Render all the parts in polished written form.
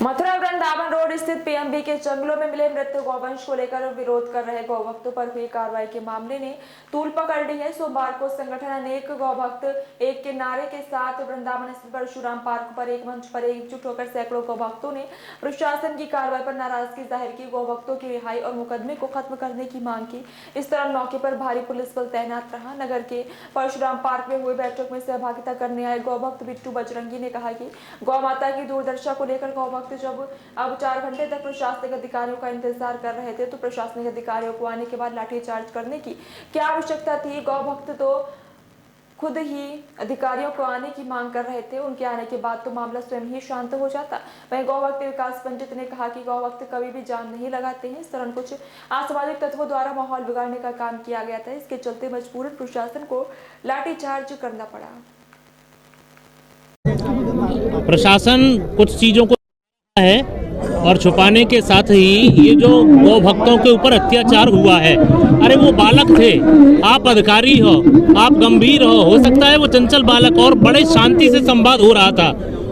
Mathura Vrindavan road स्थित PMB के जंगलों में मिले मृत गौवंश को लेकर विरोध कर रहे गौभक्तों पर हुई कार्रवाई के मामले ने तूल पकड़ ली है। सोमवार को संगठन अनेक गौभक्त एक के नारे के साथ वृंदावन स्थित परशुराम पार्क पर एक मंच पर एकजुट होकर सैकड़ों गौभक्तों ने प्रशासन की कार्रवाई पर नाराजगी जाहिर की। गौभक्तों की रिहाई और मुकदमे को खत्म करने की मांग की। इस दौरान मौके पर भारी पुलिस बल तैनात रहा। नगर के परशुराम पार्क में हुई बैठक में सहभागिता करने आए गौभक्त बिट्टू बजरंगी ने कहा कि गौ माता की दुर्दशा को लेकर गौभक्त जब अब 4 घंटे तक प्रशासनिक अधिकारियों का इंतजार कर रहे थे तो प्रशासनिक अधिकारियों को आने के बाद लाठीचार्ज करने की क्या आवश्यकता थी। गौभक्त तो खुद ही अधिकारियों को आने की मांग कर रहे थे, उनके आने के बाद तो मामला स्वयं ही शांत हो जाता। वहीं गौभक्त विकास पंडित ने कहा कि गौभक्त कभी भी जान नहीं लगाते हैं। इस दौरान कुछ असामाजिक तत्वों द्वारा माहौल बिगाड़ने का काम किया गया था। इसके चलते मजबूरन प्रशासन को लाठीचार्ज करना पड़ा। प्रशासन कुछ चीजों को है और छुपाने के साथ ही ये जो गौ भक्तों के ऊपर अत्याचार हुआ है, अरे वो बालक थे, आप अधिकारी हो, आप गंभीर हो सकता है वो चंचल बालक और बड़े शांति से संवाद हो रहा था,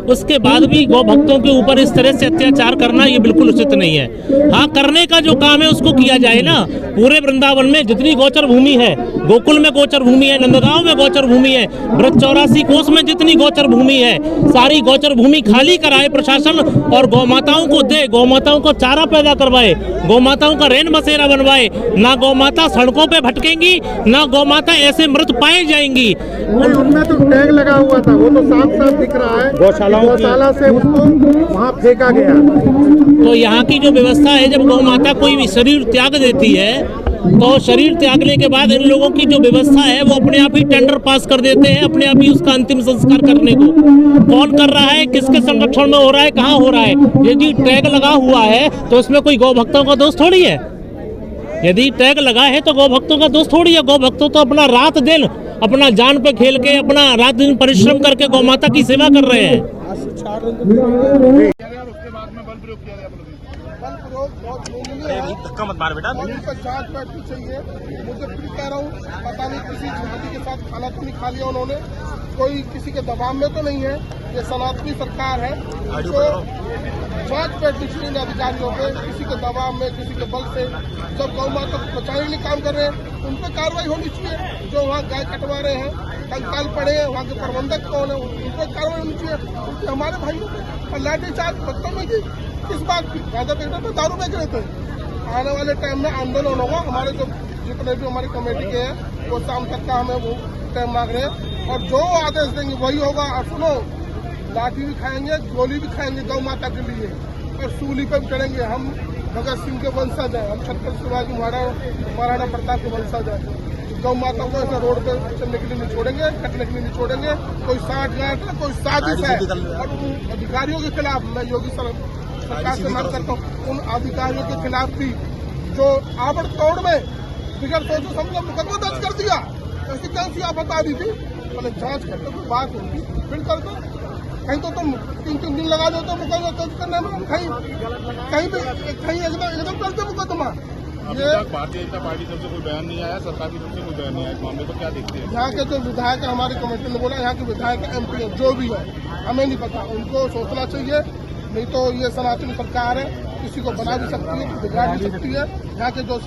उसके बाद भी गौ भक्तों के ऊपर इस तरह से अत्याचार करना ये बिल्कुल उचित नहीं है। हाँ, करने का जो काम है उसको किया जाए ना। पूरे वृंदावन में जितनी गोचर भूमि है, गोकुल में गोचर भूमि है, नंदगांव में गोचर भूमि है, ब्रज 84 कोस में जितनी गोचर भूमि है, सारी गोचर भूमि खाली कराए प्रशासन और गौ माताओं को दे, गौ माताओं को चारा पैदा करवाए, गौ माताओं का रैन बसेरा बनवाए। ना गौ माता सड़कों पे भटकेंगी, ना गौ माता ऐसे मृत पाए जाएंगी। उनमें तो टैग लगा हुआ था, वो तो साफ साफ दिख रहा है, गौशाला से उसको वहाँ फेंका गया। तो यहाँ की जो व्यवस्था है, जब गौ माता कोई भी शरीर त्याग देती है तो शरीर त्यागने के बाद इन लोगों की जो व्यवस्था है वो अपने आप ही टेंडर पास कर देते हैं, अपने आप ही उसका अंतिम संस्कार करने को। कौन कर रहा है, किसके संरक्षण में हो रहा है, कहाँ हो रहा है? यदि टैग लगा हुआ है तो उसमें कोई गौ भक्तों का दोष थोड़ी है। यदि टैग लगा है तो गौ भक्तों का दोष थोड़ी है। गौ भक्तों तो अपना रात दिन अपना जान पे खेल के अपना रात दिन परिश्रम करके गौ माता की सेवा कर रहे हैं। धक्का मत मार बेटा। जांच बैठनी चाहिए। मुझे फिर कह रहा हूँ, पता नहीं किसी झांकी के साथ खाना तो नहीं खा लिया उन्होंने, कोई किसी के दबाव में तो नहीं है। ये सनातनी सरकार है, तो जांच बैठनी चाहिए अधिकारियों पे, किसी के दबाव में, किसी के बल से। जब गौ माता को बचाने के लिए काम कर रहे हैं उन पर कार्रवाई होनी चाहिए। जो वहाँ गाय कटवा रहे हैं, कंकाल पड़े हैं, वहाँ के प्रबंधक कौन है, उन पर कार्रवाई होनी चाहिए। क्योंकि हमारे भाइयों पर लाठीचार्ज बदतमीजी किस बात की? राजा बेटा तो दारू बेच रहे थे। आने वाले टाइम में आंदोलन होगा। हमारे जो जितने भी हमारी कमेटी के हैं वो शाम तक का हमें वो टाइम मांग रहे हैं और जो आदेश देंगे वही होगा। और सुनो, लाठी भी खाएंगे, गोली भी खाएंगे गौ माता के लिए और सूली पर भी चढ़ेंगे। हम भगत सिंह के वंशज हैं, हम छत्रपति शिवाजी महाराणा प्रताप के वंशज हैं। गौ माता को ऐसा रोड पे चलने के लिए नहीं छोड़ेंगे, कटने के लिए नहीं छोड़ेंगे। कोई साठगांठ है, कोई साजिश है। और उन अधिकारियों के खिलाफ मैं योगी सरकार से मांग करता हूँ, उन अधिकारियों के खिलाफ भी जो आबड़ तोड़ में बिगड़ सोचो समझो मुकदमा दर्ज कर दिया। ऐसी कौन सी आफत आ रही थी? मैंने जांच करते कोई बात होगी फिर कर दो। कहीं तो तुम 3 दिन लगा दो तो मुकदमा दर्ज करने में, कहीं एकदम करते मुकदमा। ये भारतीय जनता पार्टी तरफ से कोई बयान नहीं आया, सरकार की तरफ से कोई बयान नहीं आया इस मामले को क्या देखते हैं? यहाँ के जो विधायक है, हमारी कमेटी ने बोला यहाँ के विधायक MP है, जो भी है हमें नहीं पता, उनको सोचना चाहिए। नहीं तो ये सनातनी सरकार है, किसी को बना भी सकती है, बिगाड़ भी सकती है। यहाँ के जो